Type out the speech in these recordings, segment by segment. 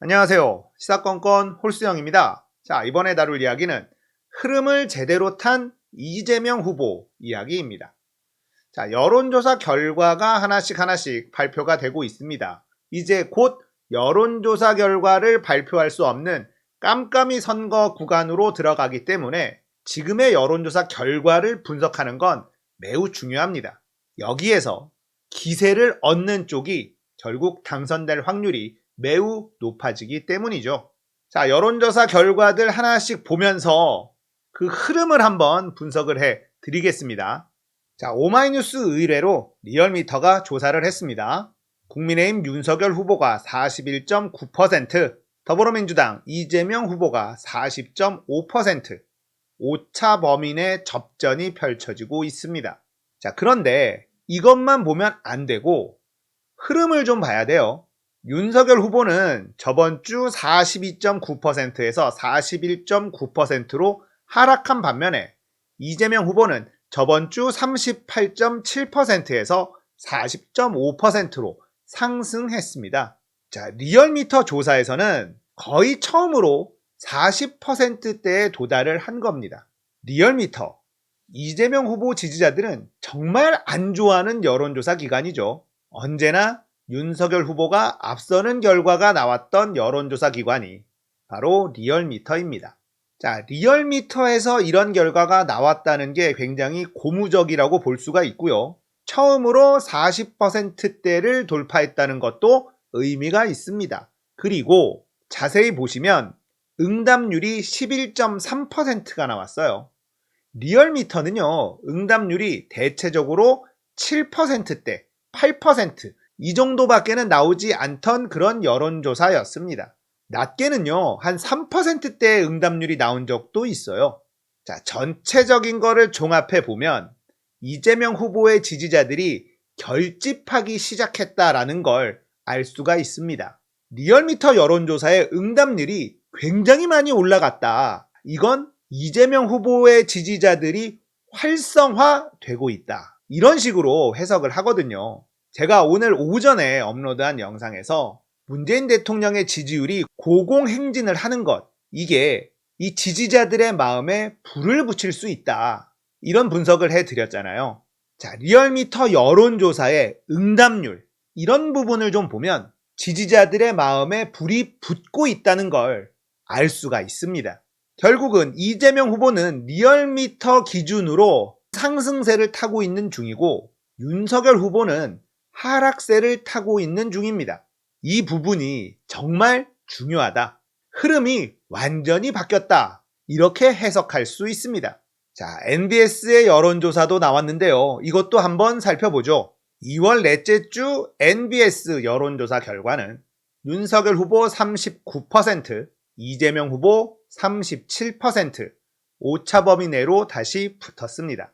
안녕하세요. 시사건건 홀수영입니다. 자, 이번에 다룰 이야기는 흐름을 제대로 탄 이재명 후보 이야기입니다. 자, 여론조사 결과가 하나씩 발표가 되고 있습니다. 이제 곧 여론조사 결과를 발표할 수 없는 깜깜이 선거 구간으로 들어가기 때문에 지금의 여론조사 결과를 분석하는 건 매우 중요합니다. 여기에서 기세를 얻는 쪽이 결국 당선될 확률이 매우 높아지기 때문이죠. 자, 여론조사 결과들 하나씩 보면서 그 흐름을 한번 분석을 해 드리겠습니다. 자, 오마이뉴스 의뢰로 리얼미터가 조사를 했습니다. 국민의힘 윤석열 후보가 41.9%, 더불어민주당 이재명 후보가 40.5%, 오차 범위 내 접전이 펼쳐지고 있습니다. 자, 그런데 이것만 보면 안 되고 흐름을 좀 봐야 돼요. 윤석열 후보는 저번 주 42.9%에서 41.9%로 하락한 반면에 이재명 후보는 저번 주 38.7%에서 40.5%로 상승했습니다. 자, 리얼미터 조사에서는 거의 처음으로 40%대에 도달을 한 겁니다. 리얼미터, 이재명 후보 지지자들은 정말 안 좋아하는 여론조사 기관이죠. 언제나 윤석열 후보가 앞서는 결과가 나왔던 여론조사 기관이 바로 리얼미터입니다. 자, 리얼미터에서 이런 결과가 나왔다는 게 굉장히 고무적이라고 볼 수가 있고요. 처음으로 40%대를 돌파했다는 것도 의미가 있습니다. 그리고 자세히 보시면 응답률이 11.3%가 나왔어요. 리얼미터는요, 응답률이 대체적으로 7%대, 8%, 이 정도밖에는 나오지 않던 그런 여론조사였습니다. 낮게는요, 한 3%대의 응답률이 나온 적도 있어요. 자, 전체적인 거를 종합해 보면 이재명 후보의 지지자들이 결집하기 시작했다라는 걸 알 수가 있습니다. 리얼미터 여론조사의 응답률이 굉장히 많이 올라갔다. 이건 이재명 후보의 지지자들이 활성화되고 있다. 이런 식으로 해석을 하거든요. 제가 오늘 오전에 업로드한 영상에서 문재인 대통령의 지지율이 고공행진을 하는 것, 이게 이 지지자들의 마음에 불을 붙일 수 있다. 이런 분석을 해드렸잖아요. 자, 리얼미터 여론조사의 응답률, 이런 부분을 좀 보면 지지자들의 마음에 불이 붙고 있다는 걸 알 수가 있습니다. 결국은 이재명 후보는 리얼미터 기준으로 상승세를 타고 있는 중이고 윤석열 후보는 하락세를 타고 있는 중입니다. 이 부분이 정말 중요하다. 흐름이 완전히 바뀌었다. 이렇게 해석할 수 있습니다. 자, NBS의 여론조사도 나왔는데요. 이것도 한번 살펴보죠. 2월 넷째 주 NBS 여론조사 결과는 윤석열 후보 39%, 이재명 후보 37%, 오차 범위 내로 다시 붙었습니다.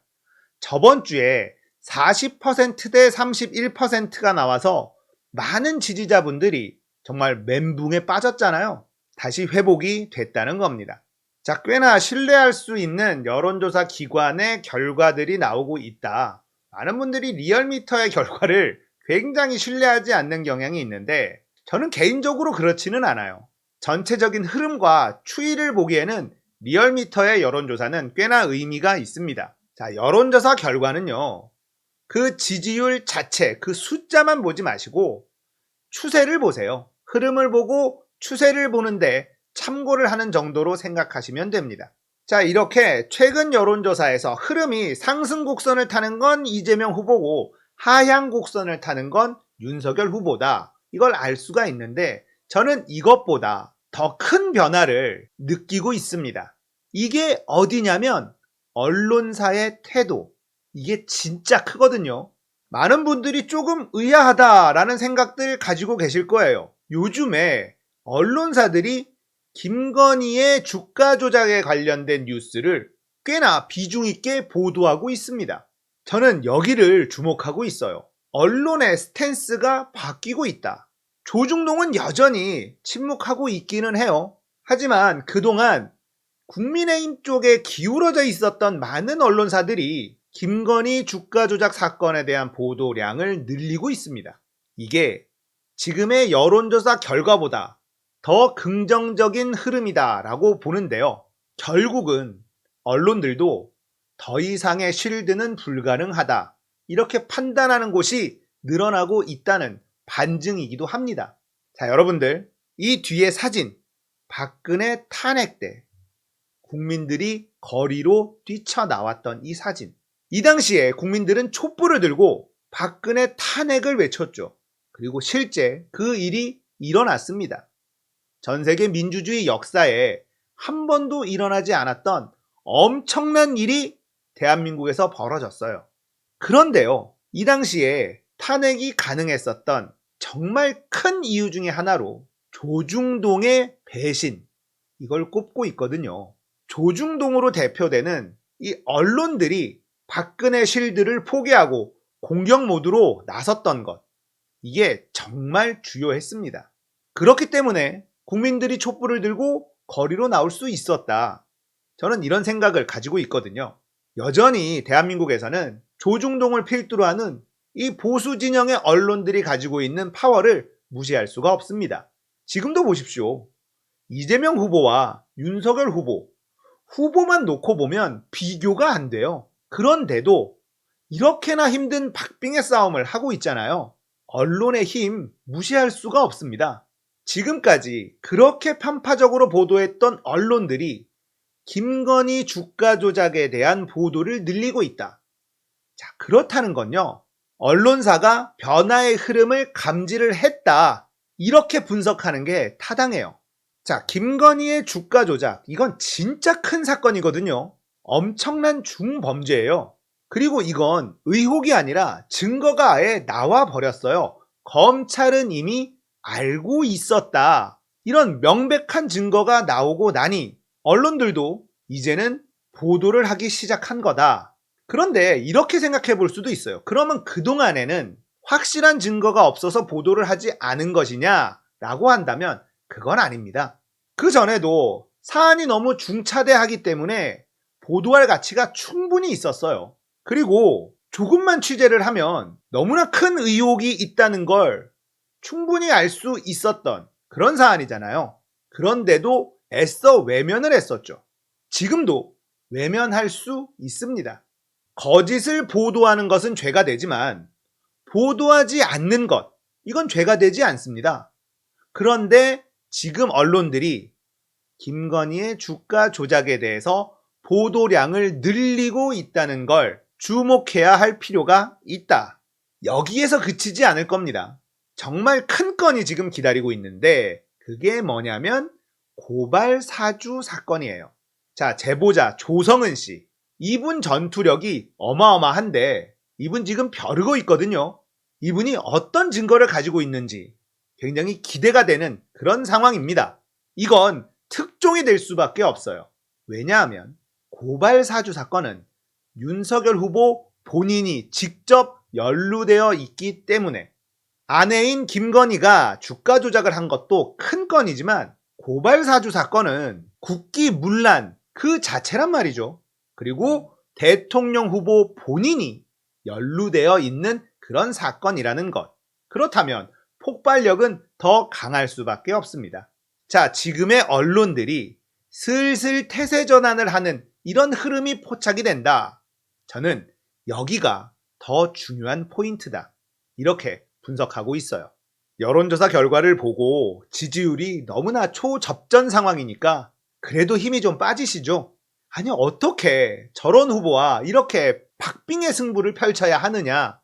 저번 주에 40%대 31%가 나와서 많은 지지자분들이 정말 멘붕에 빠졌잖아요. 다시 회복이 됐다는 겁니다. 자, 꽤나 신뢰할 수 있는 여론조사 기관의 결과들이 나오고 있다. 많은 분들이 리얼미터의 결과를 굉장히 신뢰하지 않는 경향이 있는데 저는 개인적으로 그렇지는 않아요. 전체적인 흐름과 추이를 보기에는 리얼미터의 여론조사는 꽤나 의미가 있습니다. 자, 여론조사 결과는요, 그 지지율 자체, 그 숫자만 보지 마시고 추세를 보세요. 흐름을 보고 추세를 보는데 참고를 하는 정도로 생각하시면 됩니다. 자, 이렇게 최근 여론조사에서 흐름이 상승 곡선을 타는 건 이재명 후보고 하향 곡선을 타는 건 윤석열 후보다. 이걸 알 수가 있는데 저는 이것보다 더 큰 변화를 느끼고 있습니다. 이게 어디냐면 언론사의 태도. 이게 진짜 크거든요. 많은 분들이 조금 의아하다라는 생각들 가지고 계실 거예요. 요즘에 언론사들이 김건희의 주가 조작에 관련된 뉴스를 꽤나 비중 있게 보도하고 있습니다. 저는 여기를 주목하고 있어요. 언론의 스탠스가 바뀌고 있다. 조중동은 여전히 침묵하고 있기는 해요. 하지만 그동안 국민의힘 쪽에 기울어져 있었던 많은 언론사들이 김건희 주가 조작 사건에 대한 보도량을 늘리고 있습니다. 이게 지금의 여론조사 결과보다 더 긍정적인 흐름이다라고 보는데요. 결국은 언론들도 더 이상의 쉴드는 불가능하다, 이렇게 판단하는 곳이 늘어나고 있다는 반증이기도 합니다. 자, 여러분들, 이 뒤에 사진, 박근혜 탄핵 때 국민들이 거리로 뛰쳐나왔던 이 사진. 이 당시에 국민들은 촛불을 들고 박근혜 탄핵을 외쳤죠. 그리고 실제 그 일이 일어났습니다. 전 세계 민주주의 역사에 한 번도 일어나지 않았던 엄청난 일이 대한민국에서 벌어졌어요. 그런데요, 이 당시에 탄핵이 가능했었던 정말 큰 이유 중에 하나로 조중동의 배신, 이걸 꼽고 있거든요. 조중동으로 대표되는 이 언론들이 박근혜 쉴드를 포기하고 공격 모드로 나섰던 것, 이게 정말 주요했습니다. 그렇기 때문에 국민들이 촛불을 들고 거리로 나올 수 있었다. 저는 이런 생각을 가지고 있거든요. 여전히 대한민국에서는 조중동을 필두로 하는 이 보수 진영의 언론들이 가지고 있는 파워를 무시할 수가 없습니다. 지금도 보십시오. 이재명 후보와 윤석열 후보만 놓고 보면 비교가 안 돼요. 그런데도 이렇게나 힘든 박빙의 싸움을 하고 있잖아요. 언론의 힘 무시할 수가 없습니다. 지금까지 그렇게 편파적으로 보도했던 언론들이 김건희 주가 조작에 대한 보도를 늘리고 있다. 자, 그렇다는 건요, 언론사가 변화의 흐름을 감지를 했다, 이렇게 분석하는 게 타당해요. 자, 김건희의 주가 조작, 이건 진짜 큰 사건이거든요. 엄청난 중범죄예요. 그리고 이건 의혹이 아니라 증거가 아예 나와 버렸어요. 검찰은 이미 알고 있었다. 이런 명백한 증거가 나오고 나니 언론들도 이제는 보도를 하기 시작한 거다. 그런데 이렇게 생각해 볼 수도 있어요. 그러면 그동안에는 확실한 증거가 없어서 보도를 하지 않은 것이냐 라고 한다면 그건 아닙니다. 그 전에도 사안이 너무 중차대하기 때문에 보도할 가치가 충분히 있었어요. 그리고 조금만 취재를 하면 너무나 큰 의혹이 있다는 걸 충분히 알 수 있었던 그런 사안이잖아요. 그런데도 애써 외면을 했었죠. 지금도 외면할 수 있습니다. 거짓을 보도하는 것은 죄가 되지만 보도하지 않는 것, 이건 죄가 되지 않습니다. 그런데 지금 언론들이 김건희의 주가 조작에 대해서 보도량을 늘리고 있다는 걸 주목해야 할 필요가 있다. 여기에서 그치지 않을 겁니다. 정말 큰 건이 지금 기다리고 있는데 그게 뭐냐면 고발 사주 사건이에요. 자, 제보자 조성은 씨. 이분 전투력이 어마어마한데 이분 지금 벼르고 있거든요. 이분이 어떤 증거를 가지고 있는지 굉장히 기대가 되는 그런 상황입니다. 이건 특종이 될 수밖에 없어요. 왜냐하면 고발 사주 사건은 윤석열 후보 본인이 직접 연루되어 있기 때문에 아내인 김건희가 주가 조작을 한 것도 큰 건이지만 고발 사주 사건은 국기문란 그 자체란 말이죠. 그리고 대통령 후보 본인이 연루되어 있는 그런 사건이라는 것. 그렇다면 폭발력은 더 강할 수밖에 없습니다. 자, 지금의 언론들이 슬슬 태세 전환을 하는 이런 흐름이 포착이 된다. 저는 여기가 더 중요한 포인트다. 이렇게 분석하고 있어요. 여론조사 결과를 보고 지지율이 너무나 초접전 상황이니까 그래도 힘이 좀 빠지시죠? 아니, 어떻게 저런 후보와 이렇게 박빙의 승부를 펼쳐야 하느냐,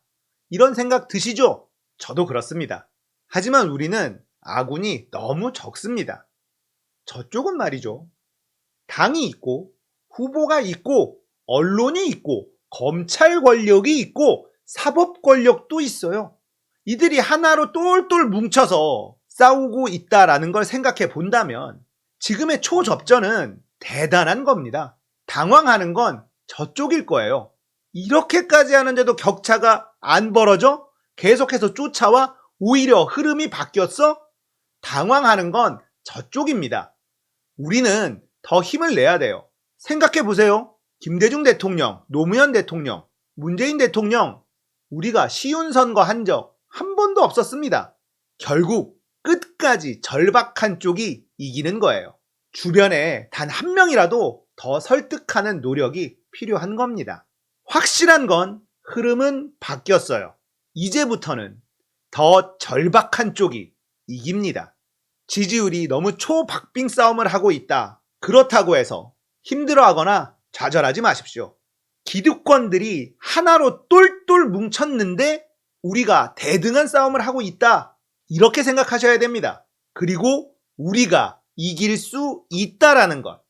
이런 생각 드시죠? 저도 그렇습니다. 하지만 우리는 아군이 너무 적습니다. 저쪽은 말이죠, 당이 있고 후보가 있고 언론이 있고 검찰 권력이 있고 사법 권력도 있어요. 이들이 하나로 똘똘 뭉쳐서 싸우고 있다라는 걸 생각해 본다면 지금의 초접전은 대단한 겁니다. 당황하는 건 저쪽일 거예요. 이렇게까지 하는데도 격차가 안 벌어져? 계속해서 쫓아와? 오히려 흐름이 바뀌었어? 당황하는 건 저쪽입니다. 우리는 더 힘을 내야 돼요. 생각해 보세요. 김대중 대통령, 노무현 대통령, 문재인 대통령, 우리가 쉬운 선거 한 적 한 번도 없었습니다. 결국 끝까지 절박한 쪽이 이기는 거예요. 주변에 단 한 명이라도 더 설득하는 노력이 필요한 겁니다. 확실한 건 흐름은 바뀌었어요. 이제부터는 더 절박한 쪽이 이깁니다. 지지율이 너무 초박빙 싸움을 하고 있다. 그렇다고 해서 힘들어하거나 좌절하지 마십시오. 기득권들이 하나로 똘똘 뭉쳤는데 우리가 대등한 싸움을 하고 있다. 이렇게 생각하셔야 됩니다. 그리고 우리가 이길 수 있다라는 것.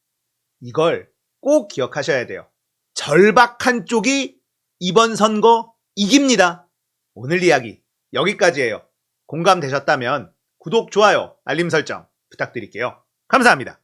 이걸 꼭 기억하셔야 돼요. 절박한 쪽이 이번 선거 이깁니다. 오늘 이야기 여기까지예요. 공감되셨다면 구독, 좋아요, 알림 설정 부탁드릴게요. 감사합니다.